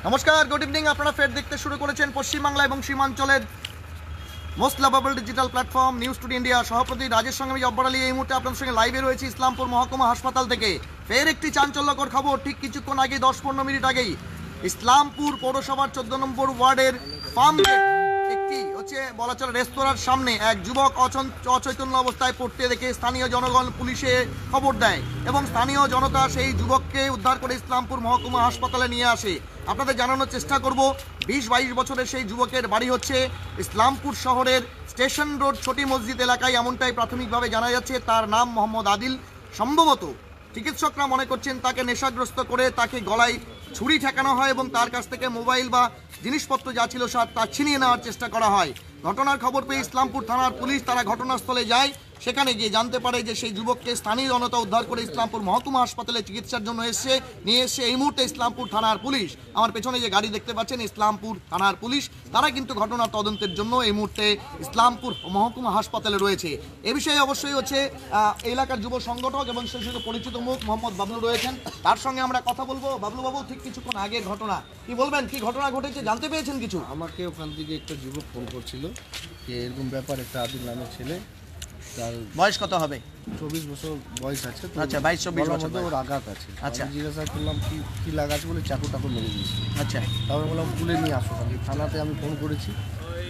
নমস্কার, good evening. আপনারা ফের দেখতে শুরু করেছেন পশ্চিমবাংলা এবং সীমাঞ্চলের most lovable digital platform News Today India. সভাপতি রাজের সঙ্গে আমি জব্বার আলী এই মুহূর্তে আপনাদের সঙ্গে লাইভে রয়েছে ইসলামপুর মহকুমা হাসপাতাল থেকে। ফের একটি চাঞ্চল্যকর খবর। ঠিক কিছুক্ষণ আগে 10-15 মিনিট আগেই ইসলামপুর পৌরসভার 14 নম্বর ওয়ার্ডের ফার্ম একটি বলা চলে রেস্তোরাঁর সামনে এক যুবক অচৈতন্য অবস্থায় পড়তে দেখে স্থানীয় জনগণ পুলিশে খবর দেয় এবং স্থানীয় জনতা সেই যুবককে উদ্ধার করে ইসলামপুর মহকুমা হাসপাতালে নিয়ে আসে। আপনাদের জানানোর চেষ্টা করব, 20-22 বছরের সেই যুবকের বাড়ি হচ্ছে ইসলামপুর শহরের স্টেশন রোড ছোটি মসজিদ এলাকায়, এমনটাই প্রাথমিকভাবে জানা যাচ্ছে। তার নাম মোহাম্মদ আদিল। সম্ভবত চিকিৎসকরা মনে করছেন তাকে নেশাগ্রস্ত করে তাকে গলায় ছুরি ঠেকানো হয় এবং তার কাছ থেকে মোবাইল বা জিনিসপত্র যা ছিল তা ছিনিয়ে নেওয়ার চেষ্টা করা হয়। ঘটনার খবর পেয়ে ইসলামপুর থানার পুলিশ তারা ঘটনাস্থলে যায়। সেখানে গিয়ে জানতে পারে যে সেই যুবককে স্থানীয় জনতা উদ্ধার করে ইসলামপুর মহকুমা হাসপাতালে চিকিৎসার জন্য নিয়ে এসে এই মুহূর্তে ইসলামপুর থানার পুলিশ, আমার পেছনে যে গাড়ি দেখতে পাচ্ছেন ইসলামপুর থানার পুলিশ, তারা কিন্তু ঘটনার তদন্তের জন্য এই মুহূর্তে ইসলামপুর মহকুমা হাসপাতালে রয়েছে। এ বিষয়ে অবশ্যই এলাকার যুব সংগঠক এবং সেই সাথে পরিচিত মুখ মোহাম্মদ বাবলু রয়েছেন, তার সঙ্গে আমরা কথা বলবো। বাবলু বাবু, ঠিক কিছুক্ষণ আগের ঘটনা কি বলবেন? কি ঘটনা ঘটেছে, জানতে পেরেছেন কিছু? আমাকে ওখান থেকে একটা যুবক ফোন করছিল যে এরকম ব্যাপার, একটা আদিল নামের ছেলে, তার বয়স কত হবে? 24 বছর বয়স আছে। আচ্ছা, 22-24 বছর ওর আঘাত আছে। আচ্ছা, জিজ্ঞাসা করলাম কি লাগা আছে, বলে চাকু মেরে দিয়েছি। আচ্ছা, তারপর বললাম তুলে নিয়ে আসো। থানাতে আমি ফোন করেছি,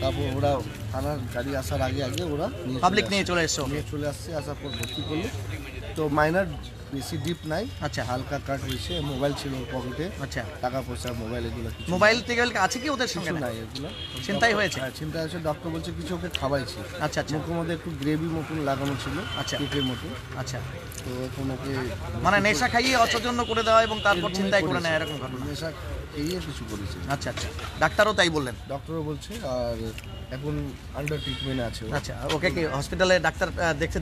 তারপর ওরা থানার গাড়ি আসার আগে ওরা পাবলিক নিয়ে চলে আসছে। আসার পর ভর্তি করলো। তো মাইনার, বেশি ডিপ নাই। আচ্ছা, হালকা কাট হয়েছে। মোবাইল ছিল পকেটে। আচ্ছা, টাকা পয়সা, মোবাইল, এগুলো মোবাইল থেকে আছে কি ওদের সঙ্গে? নাই, এগুলো চিন্তাই হয়েছে। হ্যাঁ, চিন্তা হয়েছে। ডক্টর বলছে কিছু ওকে খাওয়াইছি। আচ্ছা, আচ্ছা, মুখের মধ্যে একটু গ্রেভি মতন লাগানো ছিল। আচ্ছা, কেকের মতো। আচ্ছা, তো এখন ওকে মানে নেশা খাইয়ে অচৈতন্য করে দেওয়া এবং তারপর চিন্তাই করে নেয়, এরকম ঘটনা। নেশা খাইয়ে কিছু করেছে। আচ্ছা, আচ্ছা, ডাক্তারও তাই বললেন? ডক্টরও বলছে। আর এখন আন্ডার ট্রিটমেন্টে আছে। আচ্ছা, ওকে কি হসপিটালে ডাক্তার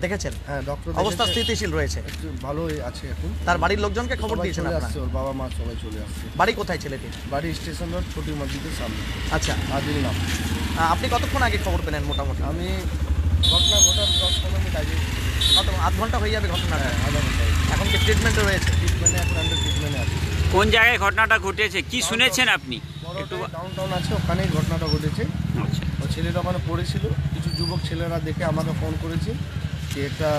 দেখেছেন? হ্যাঁ, ডক্টর অবস্থা স্থিতিশীল রয়েছে, একটু ভালোই আছে এখন। তার বাড়ির লোকজনকে খবর দিয়েছেন আপনারা? ওর বাবা মা সবাই চলে আসছে। বাড়ি কোথায় ছেলেটি? বাড়ি স্টেশন রোড ছোটি মসজিদের সামনে। আচ্ছা, আদিল নাম। আপনি কতক্ষণ আগে খবর পেলেন মোটামুটি? আমি ঘটনা ঘটার 10-15 মিনিট আগে। কত, আধ ঘন্টা হয়ে যাবে ঘটনাটা? হ্যাঁ, আধা ঘন্টা। এখন কি ট্রিটমেন্টে রয়েছে? ট্রিটমেন্টে, এখন আন্ডার ট্রিটমেন্টে আছে। কোন জায়গায় ঘটনাটা ঘটেছে, কি শুনেছেন আপনি? একটু ডাউন আছে, ওখানেই ঘটনাটা ঘটেছে। আচ্ছা, ও ছেলেটা ওখানে পড়েছিল। কিছু যুবক ছেলেরা দেখে আমাকে ফোন করেছে যে একটা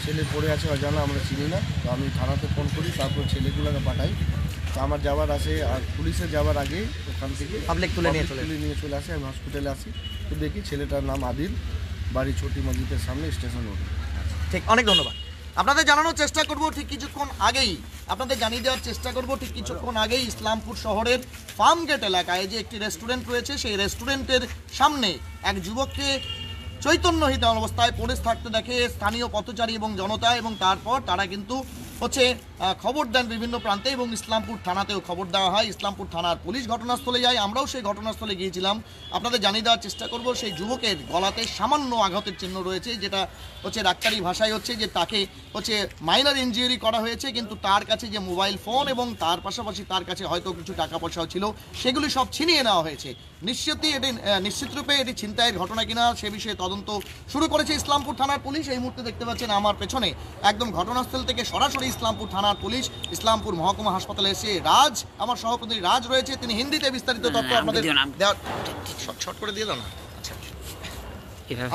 ছেলে পড়ে আছে, অজানা, আমরা চিনি না। তো আমি থানাতে ফোন করি, তারপর ছেলেগুলোকে পাঠাই। তো আমার যাওয়ার আসে, আর পুলিশে যাওয়ার আগে ওখান থেকে পাবলিক তুলে নিয়ে চলে আসে। আমি হসপিটালে আসি, তো দেখি ছেলেটার নাম আদিল, বাড়ি ছোটি মসজিদের সামনে, স্টেশন রোড। ঠিক, অনেক ধন্যবাদ। আপনাদের জানানোর চেষ্টা করব, ঠিক কিছুক্ষণ আগেই আপনাদের জানিয়ে দেওয়ার চেষ্টা করব, ঠিক কিছুক্ষণ আগেই ইসলামপুর শহরের ফার্ম গেট এলাকায় যে একটি রেস্টুরেন্ট রয়েছে, সেই রেস্টুরেন্টের সামনে এক যুবককে চৈতন্যহীন অবস্থায় পড়ে থাকতে দেখে স্থানীয় পথচারী এবং জনতা, এবং তারপর তারা কিন্তু খবর দেন বিভিন্ন প্রান্তে এবং ইসলামপুর থানাতেও খবর দেওয়া হয়। ইসলামপুর থানার পুলিশ ঘটনাস্থলে যায়, আমরাও সেই ঘটনাস্থলে গিয়েছিলাম। আপনাদের জানিয়ে দেওয়ার চেষ্টা করব, সেই যুবকের গলাতে সামান্য আঘাতের চিহ্ন রয়েছে, যেটা ডাক্তারি ভাষায় যে তাকে মাইনর ইনজুরি করা হয়েছে, কিন্তু তার কাছে যে মোবাইল ফোন এবং তার পাশাপাশি তার কাছে হয়তো কিছু টাকা পয়সাও ছিল, সেগুলি সব ছিনিয়ে নেওয়া হয়েছে। নিশ্চিতরূপে এটি ছিনতাইয়ের ঘটনা কিনা সে বিষয়ে তদন্ত শুরু করেছে ইসলামপুর থানার পুলিশ। এই মুহূর্তে দেখতে পাচ্ছেন আমার পেছনে একদম ঘটনাস্থল থেকে সরাসরি ইসলামপুর থানার পুলিশ ইসলামপুর মহকুমা হাসপাতালে এসে রাজ, আমার সহপ্রতিনিধি রাজ রয়েছে, তিনি হিন্দিতে বিস্তারিত তথ্য আপনাদের শর্ট করে দিয়ে দাও না। আচ্ছা,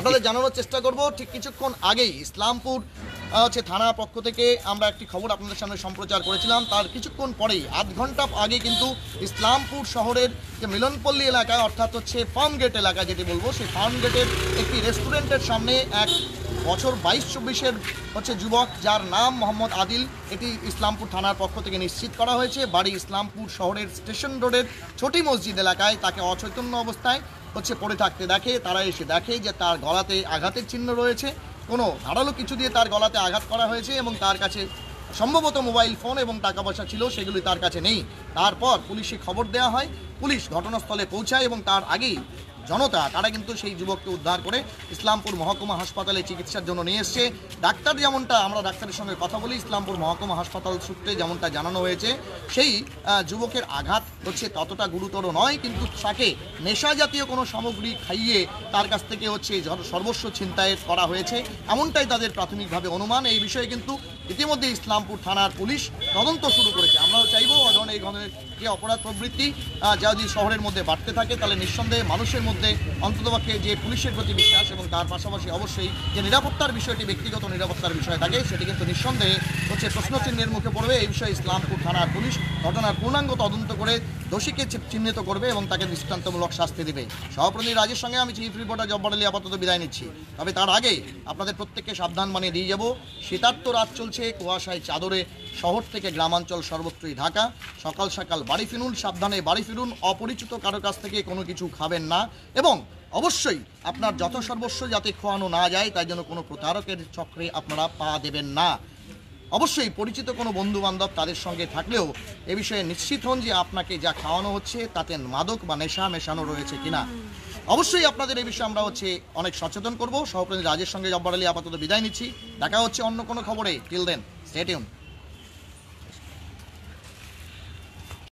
আপনাদের জানানোর চেষ্টা করব, ঠিক কিছুক্ষণ আগেই ইসলামপুর থানা পক্ষ থেকে আমরা একটি খবর আপনাদের সামনে সম্প্রচার করেছিলাম। তার কিছুক্ষণ পরেই, আধ ঘন্টা আগে কিন্তু ইসলামপুর শহরের যে মিলনপল্লী এলাকায়, অর্থাৎ ফার্ম গেট এলাকা যেটি বলবো, সেই ফার্ম গেটের একটি রেস্টুরেন্টের সামনে এক বছর 22-24-এর যুবক, যার নাম মোহাম্মদ আদিল, এটি ইসলামপুর থানার পক্ষ থেকে নিশ্চিত করা হয়েছে। বাড়ি ইসলামপুর শহরের স্টেশন রোডের ছোটি মসজিদ এলাকায়। তাকে অচৈতন্য অবস্থায় পড়ে থাকতে দেখে। তারা এসে দেখে যে তার গলাতে আঘাতের চিহ্ন রয়েছে, কোনো ধারালো কিছু দিয়ে তার গলাতে আঘাত করা হয়েছে এবং তার কাছে সম্ভবত মোবাইল ফোন এবং টাকা পয়সা ছিল, সেগুলি তার কাছে নেই। তারপর পুলিশে খবর দেওয়া হয়, পুলিশ ঘটনাস্থলে পৌঁছায় এবং তার আগেই জনতা তারা কিন্তু সেই যুবককে উদ্ধার করে ইসলামপুর মহকুমা হাসপাতালে চিকিৎসার জন্য নিয়ে এসছে। ডাক্তার যেমনটা, আমরা ডাক্তারের সঙ্গে কথা বলি, ইসলামপুর মহকুমা হাসপাতাল সূত্রে যেমনটা জানানো হয়েছে, সেই যুবকের আঘাত ততটা গুরুতর নয়, কিন্তু তাকে নেশা জাতীয় কোনো সামগ্রী খাইয়ে তার কাছ থেকে সর্বস্ব ছিনতাই করা হয়েছে, এমনটাই তাদের প্রাথমিকভাবে অনুমান। এই বিষয়ে কিন্তু ইতিমধ্যে ইসলামপুর থানার পুলিশ তদন্ত শুরু করেছে। আমরাও চাইবো এই ধরনের যে অপরাধ প্রবৃত্তি যা যদি শহরের মধ্যে বাড়তে থাকে তাহলে নিঃসন্দেহে মানুষের মধ্যে অন্ততপক্ষে যে পুলিশের প্রতি বিশ্বাস এবং তার পাশাপাশি অবশ্যই যে নিরাপত্তার বিষয়টি ব্যক্তিগত নিরাপত্তার বিষয় থাকে সেটি কিন্তু নিঃসন্দেহে প্রশ্নচিহ্নের মুখে পড়বে। এই বিষয়ে ইসলামপুর থানার পুলিশ ঘটনার পূর্ণাঙ্গ তদন্ত করে দোষীকে চিহ্নিত করবে এবং তাকে দৃষ্টান্তমূলক শাস্তি দেবে। সহপ্রতিনিধি রাজের সঙ্গে আমি চিফ রিপোর্টার জব্বার আলী আপাতত বিদায় নিচ্ছি। তবে তার আগে আপনাদের প্রত্যেককে সাবধান বানিয়ে দিয়ে যাব, শীতার্ত রাত চলছে, কুয়াশায় চাদরে শহর থেকে গ্রামাঞ্চল সর্বত্রই ঢাকা। সকাল সকাল বাড়ি ফিরুন, সাবধানে বাড়ি ফিরুন, অপরিচিত কারো কাছ থেকে কোনো কিছু খাবেন না এবং অবশ্যই আপনার যত সর্বস্ব যাতে খোয়ানো না যায় তাই জন্য কোনো প্রতারকের চক্রে আপনারা পা দেবেন না। অবশ্যই পরিচিত কোনো বন্ধু বান্ধব তাদের সঙ্গে থাকলেও এ বিষয়ে নিশ্চিত হন যে আপনাকে যা খাওয়ানো হচ্ছে তাতে মাদক বা নেশা মেশানো রয়েছে কিনা। অবশ্যই আপনাদের এই বিষয়ে আমরা অনেক সচেতন করব। সহপ্রতিনিধি রাজের সঙ্গে জব্বার আলী আপাতত বিদায় নিচ্ছি। দেখা হচ্ছে অন্য কোনো খবরে। Till then stay tuned.